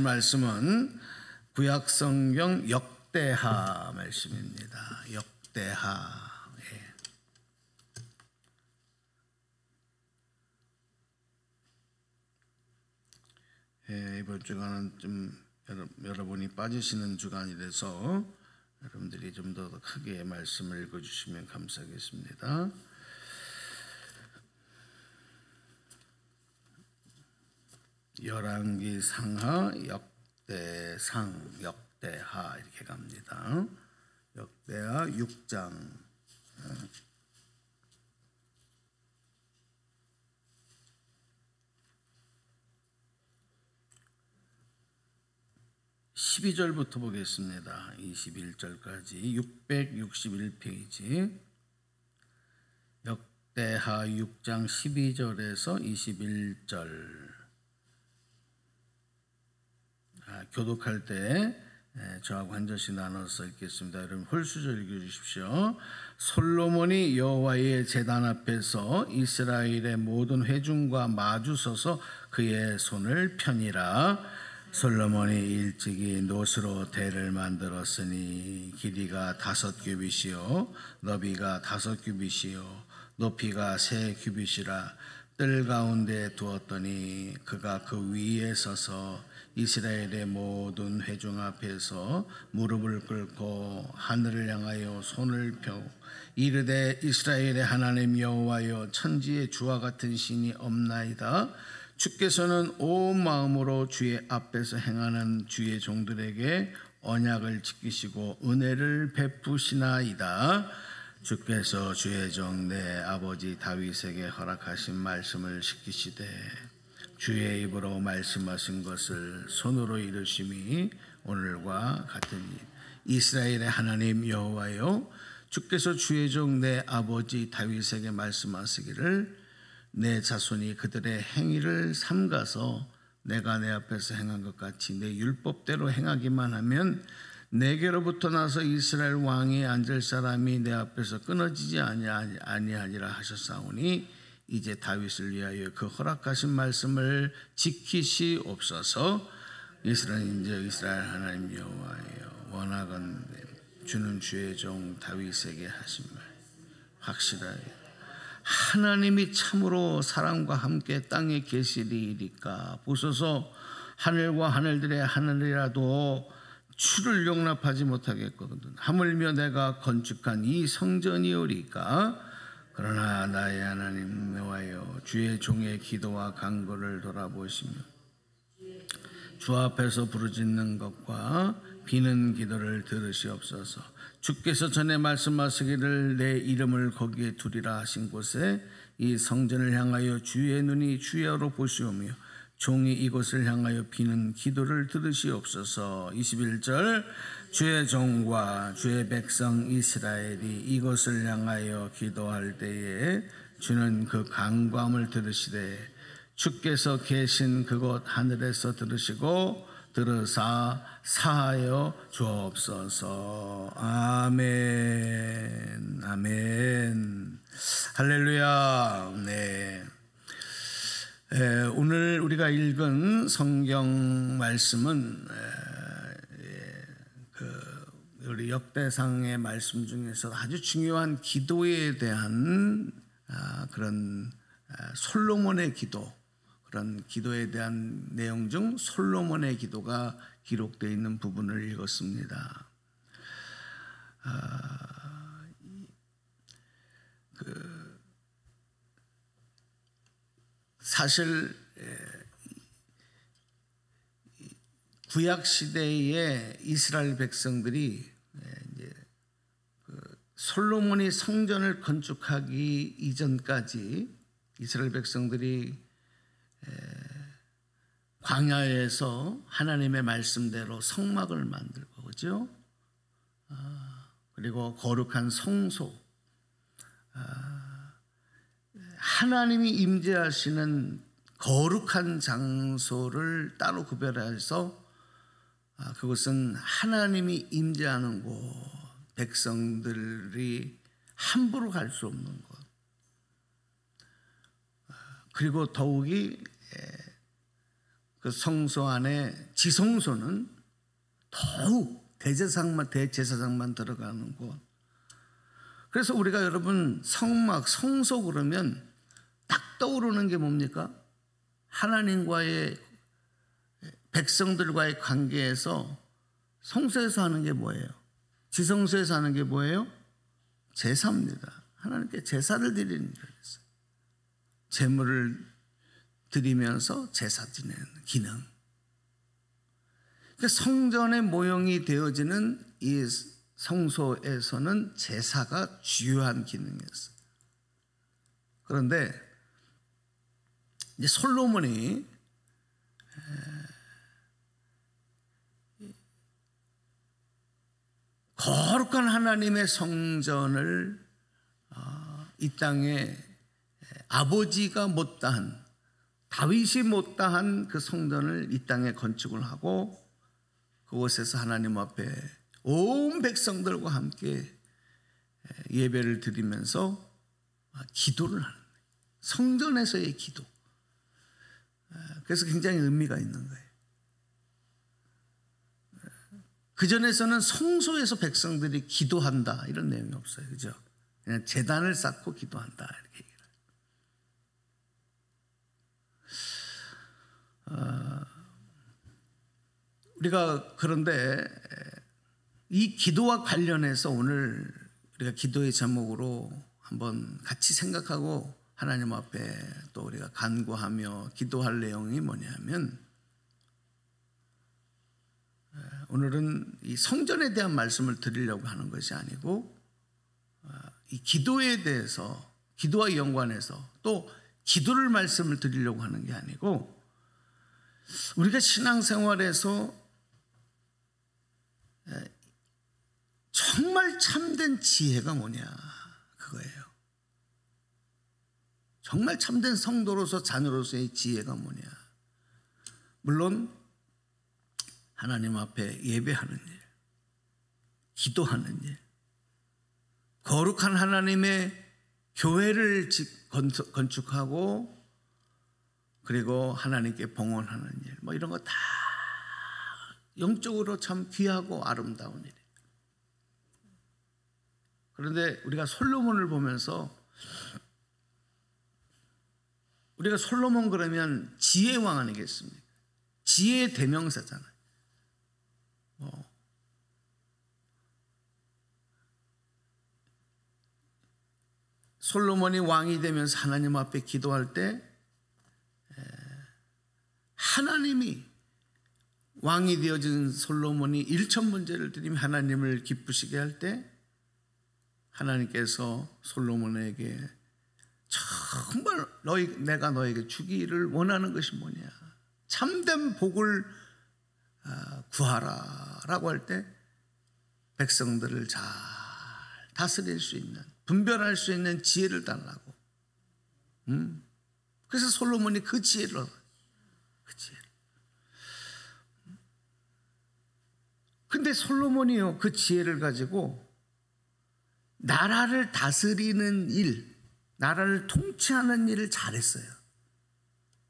말씀은 구약성경 역대하 말씀입니다. 역대하. 이번 주간은 좀 여러분이 빠지시는 주간이 돼서 여러분들이 좀 더 크게 말씀을 읽어주시면 감사하겠습니다. 열왕기 상하 역대상 역대하 이렇게 갑니다. 역대하 6장 12절부터 보겠습니다. 21절까지 661페이지 역대하 6장 12절에서 21절. 교독할 때 저하고 한 절씩 나눠서 읽겠습니다. 여러분 홀수절 읽어주십시오. 솔로몬이 여호와의 제단 앞에서 이스라엘의 모든 회중과 마주서서 그의 손을 펴니라. 솔로몬이 일찍이 노스로 대를 만들었으니 길이가 5규빗이요 너비가 5규빗이요 높이가 3규빗이라. 뜰 가운데 두었더니 그가 그 위에 서서 이스라엘의 모든 회중 앞에서 무릎을 꿇고 하늘을 향하여 손을 펴고 이르되 이스라엘의 하나님 여호와여, 천지에 주와 같은 신이 없나이다. 주께서는 온 마음으로 주의 앞에서 행하는 주의 종들에게 언약을 지키시고 은혜를 베푸시나이다. 주께서 주의 종 내 아버지 다윗에게 허락하신 말씀을 지키시되 주의 입으로 말씀하신 것을 손으로 이루심이 오늘과 같으니 이스라엘의 하나님 여호와여, 주께서 주의 종 내 아버지 다윗에게 말씀하시기를 내 자손이 그들의 행위를 삼가서 내가 내 앞에서 행한 것 같이 내 율법대로 행하기만 하면 내게로부터 나서 이스라엘 왕이 앉을 사람이 내 앞에서 끊어지지 아니하리라 하셨사오니 이제 다윗을 위하여 그 허락하신 말씀을 지키시옵소서. 이스라엘 하나님 여호와여, 원하건대 주는 주의 종 다윗에게 하신 말 확실하여 하나님이 참으로 사람과 함께 땅에 계시리이까. 보소서 하늘과 하늘들의 하늘이라도 주를 용납하지 못하겠거든. 하물며 내가 건축한 이 성전이오리까. 그러나 나의 하나님 여호와여, 주의 종의 기도와 간구를 돌아보시며 주 앞에서 부르짖는 것과 비는 기도를 들으시옵소서. 주께서 전에 말씀하시기를 내 이름을 거기에 두리라 하신 곳에 이 성전을 향하여 주의 눈이 주야로 보시오며 종이 이곳을 향하여 비는 기도를 들으시옵소서. 21절 주의 종과 주의 백성 이스라엘이 이곳을 향하여 기도할 때에 주는 그 간구함을 들으시되 주께서 계신 그곳 하늘에서 들으시고 들으사 사하여 주옵소서. 아멘. 아멘. 할렐루야. 네. 오늘 우리가 읽은 성경 말씀은 우리 역대상의 말씀 중에서 아주 중요한 기도에 대한 그런 솔로몬의 기도, 그런 기도에 대한 내용 중 솔로몬의 기도가 기록되어 있는 부분을 읽었습니다. 사실 구약 시대의 이스라엘 백성들이 이제 솔로몬이 성전을 건축하기 이전까지 이스라엘 백성들이 광야에서 하나님의 말씀대로 성막을 만들고, 그죠? 그리고 거룩한 성소, 하나님이 임재하시는 거룩한 장소를 따로 구별해서 그것은 하나님이 임재하는 곳, 백성들이 함부로 갈 수 없는 곳, 그리고 더욱이 그 성소 안에 지성소는 더욱 대제사장만 들어가는 곳. 그래서 우리가 여러분 성막, 성소 그러면 딱 떠오르는 게 뭡니까? 하나님과의 백성들과의 관계에서 성소에서 하는 게 뭐예요? 지성소에서 하는 게 뭐예요? 제사입니다. 하나님께 제사를 드리는 일이었어요. 제물을 드리면서 제사 지내는 기능. 그러니까 성전의 모형이 되어지는 이 성소에서는 제사가 주요한 기능이었어요. 그런데 이제 솔로몬이 거룩한 하나님의 성전을 이 땅에 아버지가 못다한, 다윗이 못다한 그 성전을 이 땅에 건축을 하고 그곳에서 하나님 앞에 온 백성들과 함께 예배를 드리면서 기도를 하는 거예요. 성전에서의 기도. 그래서 굉장히 의미가 있는 거예요. 그전에서는 성소에서 백성들이 기도한다 이런 내용이 없어요. 그죠? 그냥 제단을 쌓고 기도한다 이렇게 얘기를 해요. 우리가 그런데 이 기도와 관련해서 오늘 우리가 기도의 제목으로 한번 같이 생각하고 하나님 앞에 또 우리가 간구하며 기도할 내용이 뭐냐면, 오늘은 이 성전에 대한 말씀을 드리려고 하는 것이 아니고 이 기도에 대해서, 기도와 연관해서 또 기도를 말씀을 드리려고 하는 게 아니고 우리가 신앙생활에서 정말 참된 지혜가 뭐냐 그거예요. 정말 참된 성도로서 자녀로서의 지혜가 뭐냐. 물론 하나님 앞에 예배하는 일, 기도하는 일, 거룩한 하나님의 교회를 건축하고 그리고 하나님께 봉헌하는 일, 뭐 이런 거 다 영적으로 참 귀하고 아름다운 일이에요. 그런데 우리가 솔로몬을 보면서, 우리가 솔로몬 그러면 지혜의 왕 아니겠습니까? 지혜의 대명사잖아요. 솔로몬이 왕이 되면서 하나님 앞에 기도할 때 하나님이, 왕이 되어진 솔로몬이 일천문제를 드리며 하나님을 기쁘시게 할 때 하나님께서 솔로몬에게 정말 내가 너에게 주기를 원하는 것이 뭐냐, 참된 복을 구하라 라고 할 때 백성들을 잘 다스릴 수 있는, 분별할 수 있는 지혜를 달라고. 그래서 솔로몬이 그 지혜를 얻어요. 그 지혜를. 근데 솔로몬이요, 그 지혜를 가지고 나라를 다스리는 일, 나라를 통치하는 일을 잘했어요.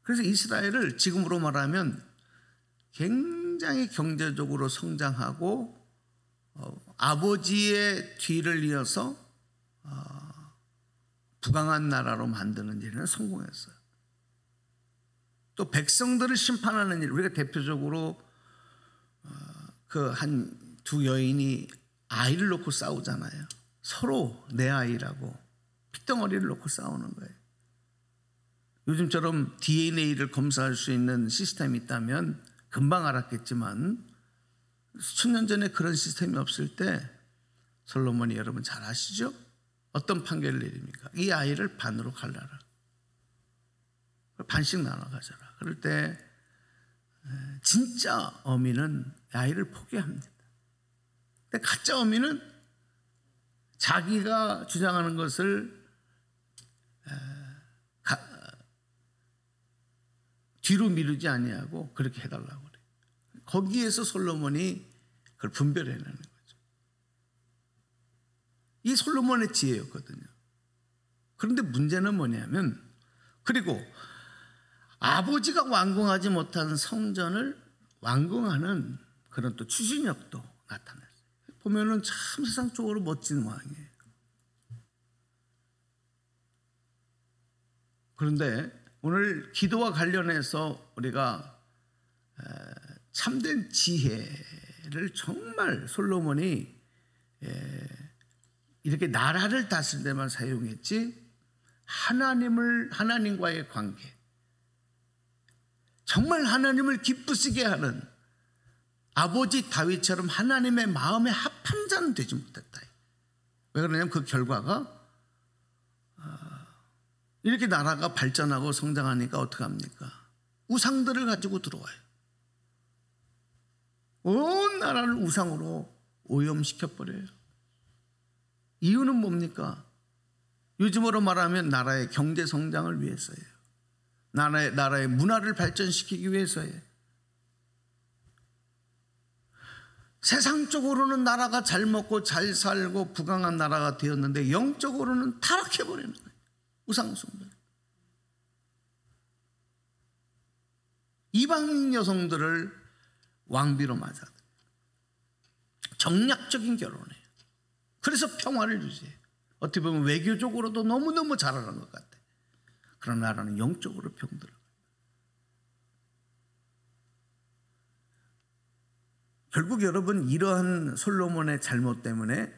그래서 이스라엘을 지금으로 말하면 굉장히 경제적으로 성장하고 아버지의 뒤를 이어서 부강한 나라로 만드는 일에는 성공했어요. 또 백성들을 심판하는 일, 우리가 대표적으로 그 한 두 여인이 아이를 놓고 싸우잖아요. 서로 내 아이라고 핏덩어리를 놓고 싸우는 거예요. 요즘처럼 DNA를 검사할 수 있는 시스템이 있다면 금방 알았겠지만 수천 년 전에 그런 시스템이 없을 때 솔로몬이, 여러분 잘 아시죠? 어떤 판결을 내립니까? 이 아이를 반으로 갈라라. 반씩 나눠 가져라. 그럴 때 진짜 어미는 아이를 포기합니다. 근데 가짜 어미는 자기가 주장하는 것을 뒤로 미루지 아니하고 그렇게 해달라고 그래요. 거기에서 솔로몬이 그걸 분별해내는 거죠. 이 솔로몬의 지혜였거든요. 그런데 문제는 뭐냐면, 그리고 아버지가 완공하지 못한 성전을 완공하는 그런 또 추진력도 나타났어요. 보면은 참 세상적으로 멋진 모양이에요. 그런데 오늘 기도와 관련해서 우리가 참된 지혜를 정말 솔로몬이 이렇게 나라를 다스릴 때만 사용했지, 하나님과의 관계, 정말 하나님을 기쁘시게 하는 아버지 다윗처럼 하나님의 마음에 합한 자는 되지 못했다. 왜 그러냐면 그 결과가 이렇게 나라가 발전하고 성장하니까 어떻게 합니까? 우상들을 가지고 들어와요. 온 나라를 우상으로 오염시켜버려요. 이유는 뭡니까? 요즘으로 말하면 나라의 경제 성장을 위해서예요. 나라의 문화를 발전시키기 위해서예요. 세상적으로는 나라가 잘 먹고 잘 살고 부강한 나라가 되었는데 영적으로는 타락해버리는 거예요. 우상숭배. 이방 여성들을 왕비로 맞아 정략적인 결혼이에요. 그래서 평화를 유지해요. 어떻게 보면 외교적으로도 너무너무 잘하는 것 같아요. 그런 나라는 영적으로 병들어요. 결국 여러분, 이러한 솔로몬의 잘못 때문에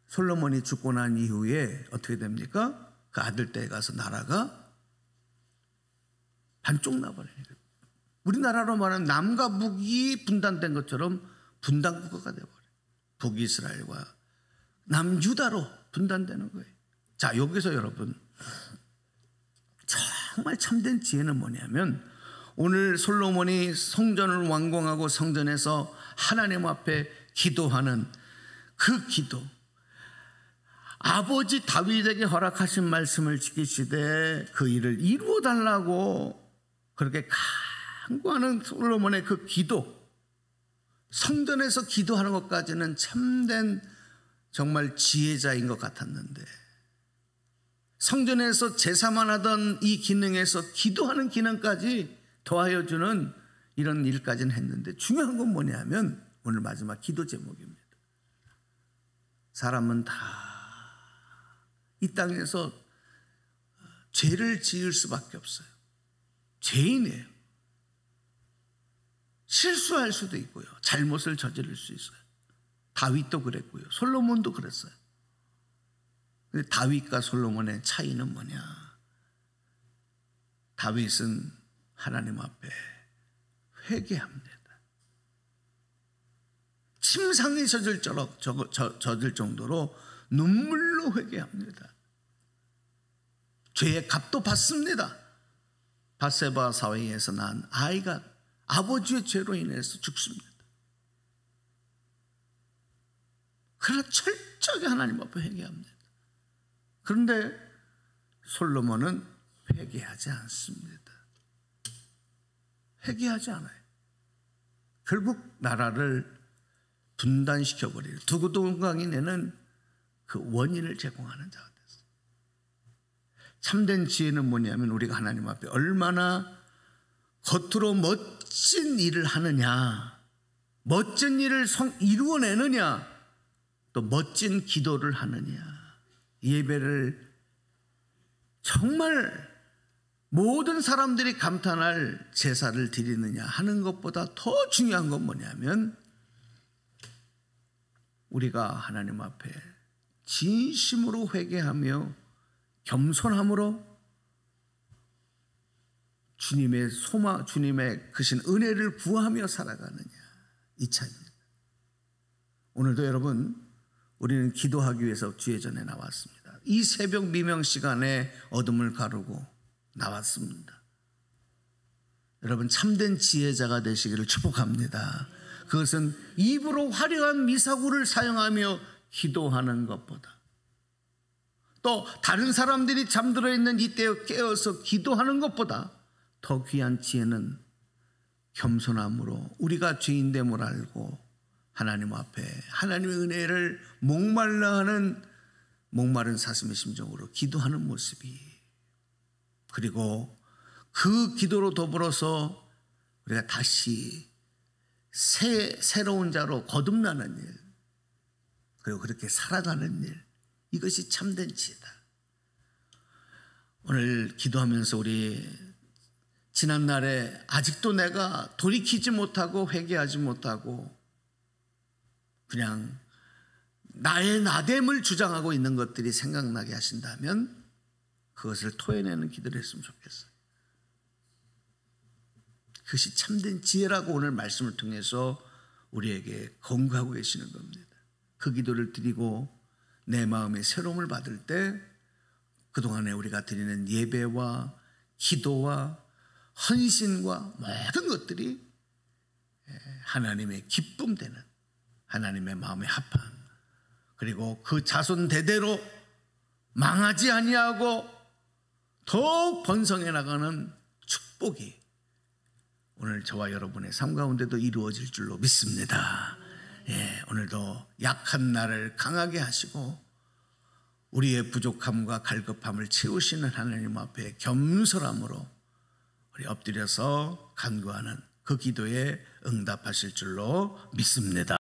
솔로몬이 죽고 난 이후에 어떻게 됩니까? 그 아들 때에 가서 나라가 반쪽 나버려요. 우리나라로 말하면 남과 북이 분단된 것처럼 분단국가가 되어버려요. 북이스라엘과 남유다로 분단되는 거예요. 자, 여기서 여러분, 정말 참된 지혜는 뭐냐면, 오늘 솔로몬이 성전을 완공하고 성전에서 하나님 앞에 기도하는 그 기도, 아버지 다윗에게 허락하신 말씀을 지키시되 그 일을 이루어 달라고 그렇게 간구하는 솔로몬의 그 기도, 성전에서 기도하는 것까지는 참된 정말 지혜자인 것 같았는데, 성전에서 제사만 하던 이 기능에서 기도하는 기능까지 더하여 주는 이런 일까지는 했는데, 중요한 건 뭐냐면 오늘 마지막 기도 제목입니다. 사람은 다 이 땅에서 죄를 지을 수밖에 없어요. 죄인이에요. 실수할 수도 있고요, 잘못을 저지를 수 있어요. 다윗도 그랬고요, 솔로몬도 그랬어요. 근데 다윗과 솔로몬의 차이는 뭐냐? 다윗은 하나님 앞에 회개합니다. 침상이 젖을 정도로 눈물로 회개합니다. 죄의 값도 받습니다. 밧세바 사회에서 난 아이가 아버지의 죄로 인해서 죽습니다. 그러나 철저하게 하나님 앞에 회개합니다. 그런데 솔로몬은 회개하지 않습니다. 회개하지 않아요. 결국 나라를 분단시켜버리는, 두고동강이 내는 그 원인을 제공하는 자가 됐어요. 참된 지혜는 뭐냐면, 우리가 하나님 앞에 얼마나 겉으로 멋진 일을 하느냐, 멋진 일을 이루어내느냐, 또 멋진 기도를 하느냐, 예배를 정말 모든 사람들이 감탄할 제사를 드리느냐 하는 것보다 더 중요한 건 뭐냐면, 우리가 하나님 앞에 진심으로 회개하며 겸손함으로 주님의 소망, 주님의 크신 은혜를 구하며 살아가느냐, 이 차이입니다. 오늘도 여러분, 우리는 기도하기 위해서 주의 전에 나왔습니다. 이 새벽 미명 시간에 어둠을 가르고 나왔습니다. 여러분, 참된 지혜자가 되시기를 축복합니다. 그것은 입으로 화려한 미사구를 사용하며 기도하는 것보다, 또 다른 사람들이 잠들어 있는 이때에 깨어서 기도하는 것보다 더 귀한 지혜는 겸손함으로 우리가 죄인됨을 알고 하나님 앞에 하나님의 은혜를 목마른 사슴의 심정으로 기도하는 모습이, 그리고 그 기도로 더불어서 우리가 다시 새로운 자로 거듭나는 일, 그리고 그렇게 살아가는 일, 이것이 참된 지혜다. 오늘 기도하면서 우리 지난날에 아직도 내가 돌이키지 못하고 회개하지 못하고 그냥 나의 나됨을 주장하고 있는 것들이 생각나게 하신다면 그것을 토해내는 기도를 했으면 좋겠어요. 그것이 참된 지혜라고 오늘 말씀을 통해서 우리에게 권고하고 계시는 겁니다. 그 기도를 드리고 내 마음의 새로움을 받을 때 그동안에 우리가 드리는 예배와 기도와 헌신과 모든 것들이 하나님의 기쁨 되는, 하나님의 마음에 합한, 그리고 그 자손 대대로 망하지 아니하고 더욱 번성해 나가는 축복이 오늘 저와 여러분의 삶 가운데도 이루어질 줄로 믿습니다. 오늘도 약한 나를 강하게 하시고 우리의 부족함과 갈급함을 채우시는 하나님 앞에 겸손함으로 우리 엎드려서 간구하는 그 기도에 응답하실 줄로 믿습니다.